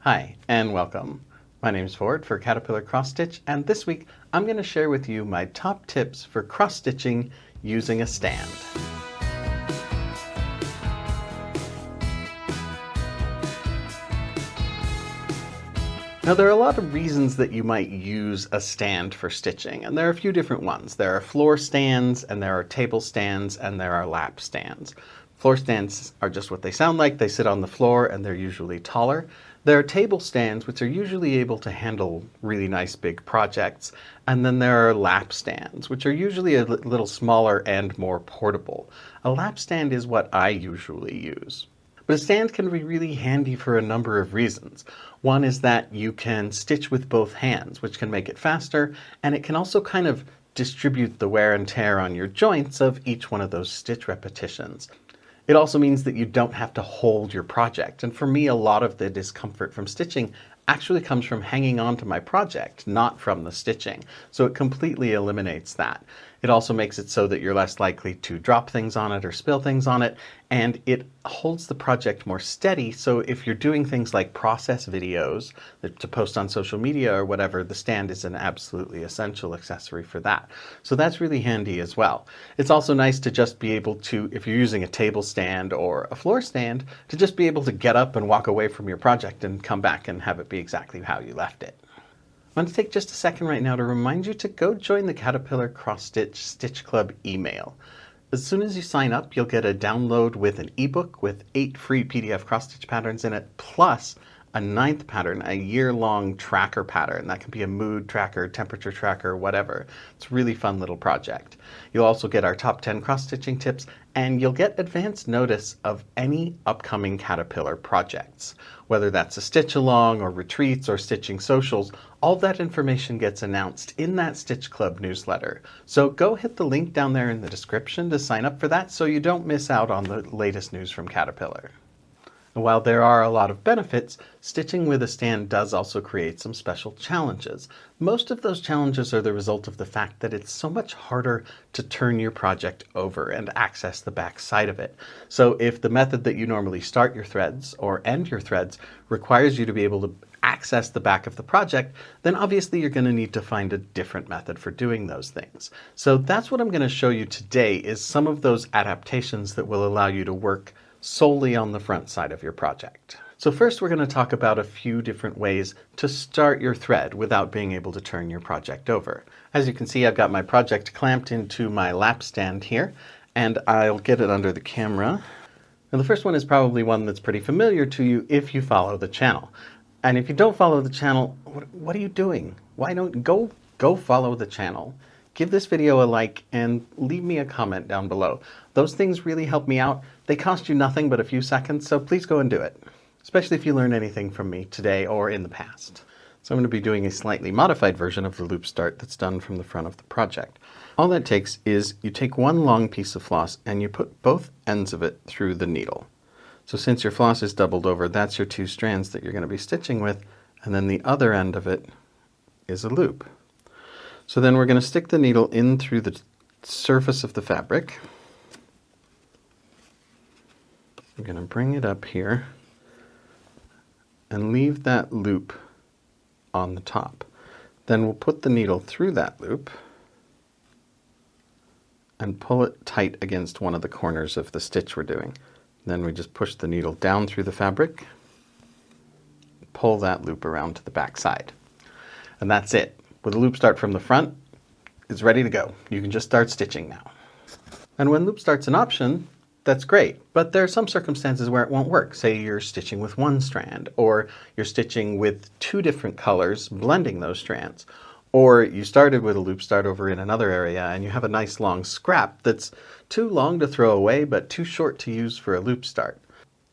Hi, and welcome. My name is Ford for Caterpillar Cross Stitch, and this week I'm going to share with you my top tips for cross stitching using a stand. Now, there are a lot of reasons that you might use a stand for stitching, and there are a few different ones. There are floor stands, and there are table stands, and there are lap stands. Floor stands are just what they sound like. They sit on the floor, and they're usually taller. There are table stands, which are usually able to handle really nice big projects. And then there are lap stands, which are usually a little smaller and more portable. A lap stand is what I usually use. But a stand can be really handy for a number of reasons. One is that you can stitch with both hands, which can make it faster, and it can also kind of distribute the wear and tear on your joints of each one of those stitch repetitions. It also means that you don't have to hold your project, and for me, a lot of the discomfort from stitching actually comes from hanging on to my project, not from the stitching. So it completely eliminates that. It also makes it so that you're less likely to drop things on it or spill things on it, and it holds the project more steady. So if you're doing things like process videos to post on social media or whatever, the stand is an absolutely essential accessory for that. So that's really handy as well. It's also nice to just be able to, if you're using a table stand or a floor stand, to just be able to get up and walk away from your project and come back and have it be exactly how you left it. I want to take just a second right now to remind you to go join the Caterpillar Cross Stitch Stitch Club email. As soon as you sign up, you'll get a download with an ebook with 8 free PDF cross stitch patterns in it, plus a 9th pattern, a year-long tracker pattern. That can be a mood tracker, temperature tracker, whatever. It's a really fun little project. You'll also get our top 10 cross-stitching tips, and you'll get advance notice of any upcoming Caterpillar projects. Whether that's a stitch-along or retreats or stitching socials, all that information gets announced in that Stitch Club newsletter. So go hit the link down there in the description to sign up for that so you don't miss out on the latest news from Caterpillar. While there are a lot of benefits, stitching with a stand does also create some special challenges. Most of those challenges are the result of the fact that it's so much harder to turn your project over and access the back side of it. So if the method that you normally start your threads or end your threads requires you to be able to access the back of the project, then obviously you're going to need to find a different method for doing those things. So that's what I'm going to show you today, is some of those adaptations that will allow you to work solely on the front side of your project. So first we're going to talk about a few different ways to start your thread without being able to turn your project over. As you can see, I've got my project clamped into my lap stand here, and I'll get it under the camera. Now the first one is probably one that's pretty familiar to you if you follow the channel. And if you don't follow the channel, what are you doing? Why don't go follow the channel? Give this video a like and leave me a comment down below. Those things really help me out. They cost you nothing but a few seconds, so please go and do it, especially if you learn anything from me today or in the past. So I'm going to be doing a slightly modified version of the loop start that's done from the front of the project. All that takes is you take one long piece of floss and you put both ends of it through the needle. So since your floss is doubled over, that's your 2 strands that you're going to be stitching with, and then the other end of it is a loop. So then we're going to stick the needle in through the surface of the fabric. We're going to bring it up here and leave that loop on the top. Then we'll put the needle through that loop and pull it tight against one of the corners of the stitch we're doing. Then we just push the needle down through the fabric, pull that loop around to the back side. And that's it. With a loop start from the front, it's ready to go. You can just start stitching now. And when loop start's an option, that's great, but there are some circumstances where it won't work. Say you're stitching with one strand, or you're stitching with 2 different colors, blending those strands. Or you started with a loop start over in another area and you have a nice long scrap that's too long to throw away but too short to use for a loop start.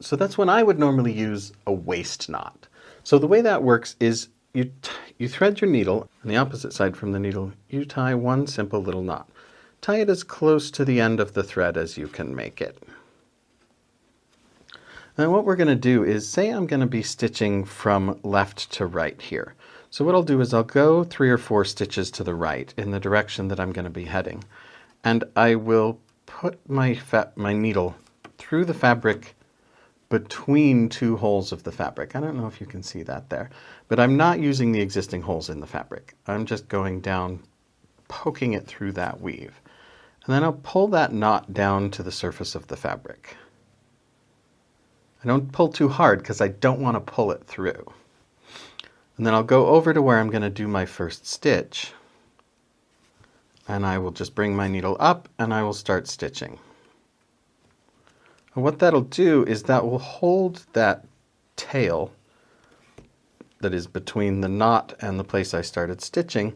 So that's when I would normally use a waist knot. So the way that works is you thread your needle, on the opposite side from the needle, you tie one simple little knot. Tie it as close to the end of the thread as you can make it. Now what we're going to do is, say I'm going to be stitching from left to right here. So what I'll do is I'll go 3 or 4 stitches to the right in the direction that I'm going to be heading. And I will put my needle through the fabric between two holes of the fabric. I don't know if you can see that there, but I'm not using the existing holes in the fabric. I'm just going down, poking it through that weave. And then I'll pull that knot down to the surface of the fabric. I don't pull too hard because I don't want to pull it through. And then I'll go over to where I'm going to do my first stitch. And I will just bring my needle up and I will start stitching. And what that'll do is that will hold that tail that is between the knot and the place I started stitching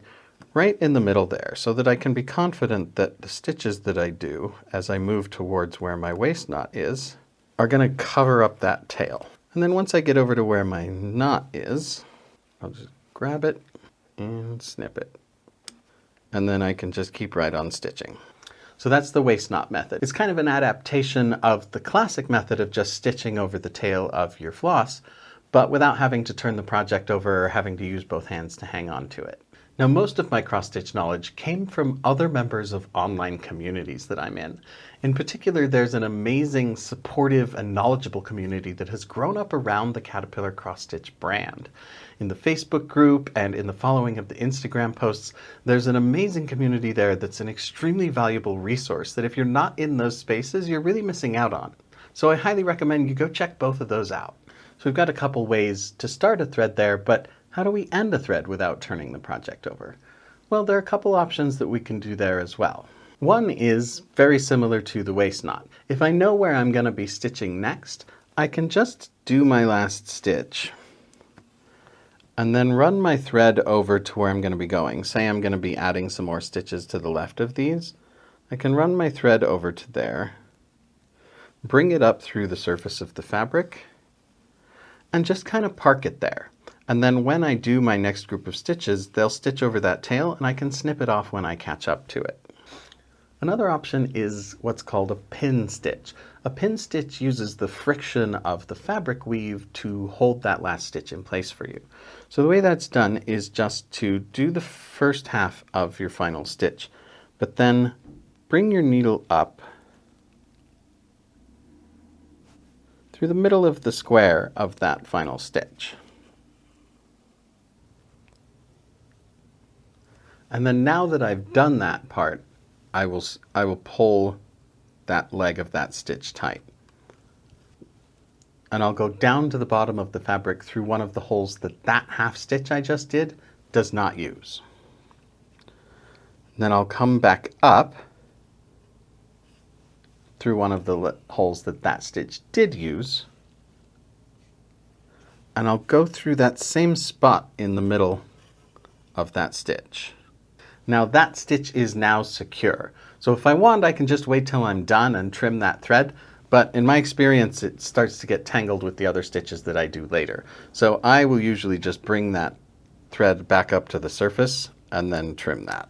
right in the middle there, so that I can be confident that the stitches that I do as I move towards where my waist knot is are going to cover up that tail. And then once I get over to where my knot is, I'll just grab it and snip it. And then I can just keep right on stitching. So that's the waist knot method. It's kind of an adaptation of the classic method of just stitching over the tail of your floss, but without having to turn the project over or having to use both hands to hang on to it. Now, most of my cross-stitch knowledge came from other members of online communities that I'm in. In particular, there's an amazing, supportive, and knowledgeable community that has grown up around the Caterpillar cross-stitch brand. In the Facebook group and in the following of the Instagram posts, there's an amazing community there that's an extremely valuable resource that if you're not in those spaces, you're really missing out on. So I highly recommend you go check both of those out. So we've got a couple ways to start a thread there, but how do we end a thread without turning the project over? Well, there are a couple options that we can do there as well. One is very similar to the waist knot. If I know where I'm going to be stitching next, I can just do my last stitch and then run my thread over to where I'm going to be going. Say I'm going to be adding some more stitches to the left of these. I can run my thread over to there, bring it up through the surface of the fabric, and just kind of park it there. And then when I do my next group of stitches, they'll stitch over that tail and I can snip it off when I catch up to it. Another option is what's called a pin stitch. A pin stitch uses the friction of the fabric weave to hold that last stitch in place for you. So the way that's done is just to do the first half of your final stitch, but then bring your needle up through the middle of the square of that final stitch. And then now that I've done that part, I will pull that leg of that stitch tight. And I'll go down to the bottom of the fabric through one of the holes that that half stitch I just did does not use. Then I'll come back up through one of the holes that that stitch did use. And I'll go through that same spot in the middle of that stitch. Now that stitch is now secure. So if I want, I can just wait till I'm done and trim that thread, but in my experience, it starts to get tangled with the other stitches that I do later. So I will usually just bring that thread back up to the surface and then trim that.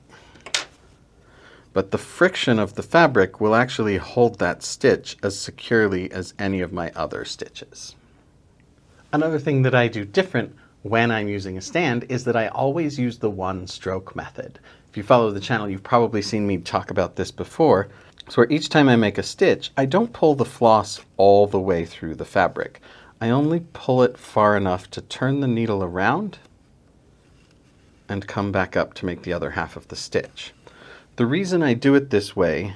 But the friction of the fabric will actually hold that stitch as securely as any of my other stitches. Another thing that I do different when I'm using a stand is that I always use the one stroke method. If you follow the channel, you've probably seen me talk about this before. So where each time I make a stitch, I don't pull the floss all the way through the fabric. I only pull it far enough to turn the needle around and come back up to make the other half of the stitch. The reason I do it this way,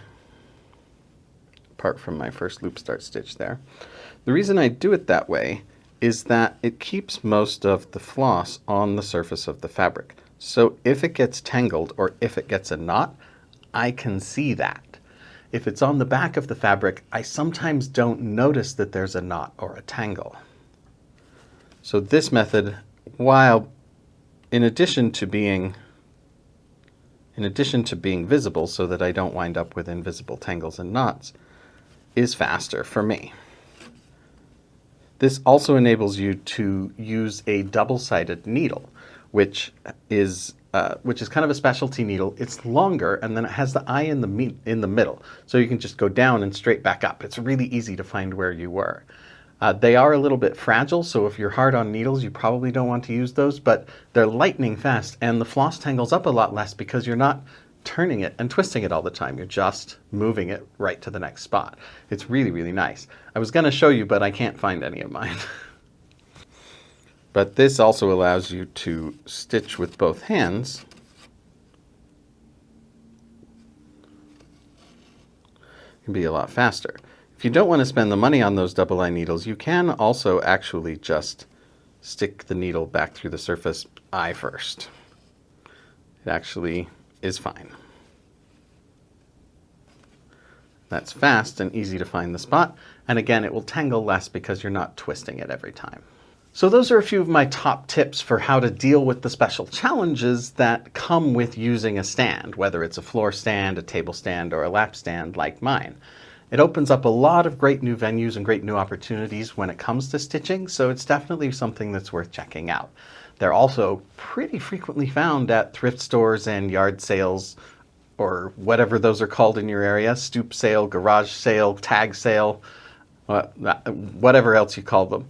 apart from my first loop start stitch there, the reason I do it that way is that it keeps most of the floss on the surface of the fabric. So if it gets tangled or if it gets a knot, I can see that. If it's on the back of the fabric, I sometimes don't notice that there's a knot or a tangle. So this method, while in addition to being visible so that I don't wind up with invisible tangles and knots, is faster for me. This also enables you to use a double-sided needle, which is kind of a specialty needle. It's longer, and then it has the eye in the middle, so you can just go down and straight back up. It's really easy to find where you were. They are a little bit fragile, so if you're hard on needles, you probably don't want to use those, but they're lightning fast, and the floss tangles up a lot less because you're not turning it and twisting it all the time. You're just moving it right to the next spot. It's really, really nice. I was going to show you, but I can't find any of mine. But this also allows you to stitch with both hands. It can be a lot faster. If you don't want to spend the money on those double-line needles, you can also actually just stick the needle back through the surface eye first. It actually is fine. That's fast and easy to find the spot, and again, it will tangle less because you're not twisting it every time. So those are a few of my top tips for how to deal with the special challenges that come with using a stand, whether it's a floor stand, a table stand, or a lap stand like mine. It opens up a lot of great new venues and great new opportunities when it comes to stitching, so it's definitely something that's worth checking out. They're also pretty frequently found at thrift stores and yard sales, or whatever those are called in your area, stoop sale, garage sale, tag sale, whatever else you call them.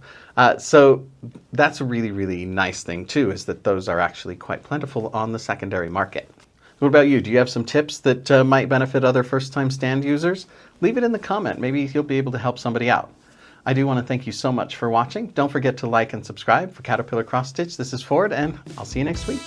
So that's a really, really nice thing too, is that those are actually quite plentiful on the secondary market. What about you? Do you have some tips that might benefit other first-time stand users? Leave it in the comment. Maybe you'll be able to help somebody out. I do want to thank you so much for watching. Don't forget to like and subscribe. For Caterpillar Cross Stitch, this is Ford, and I'll see you next week.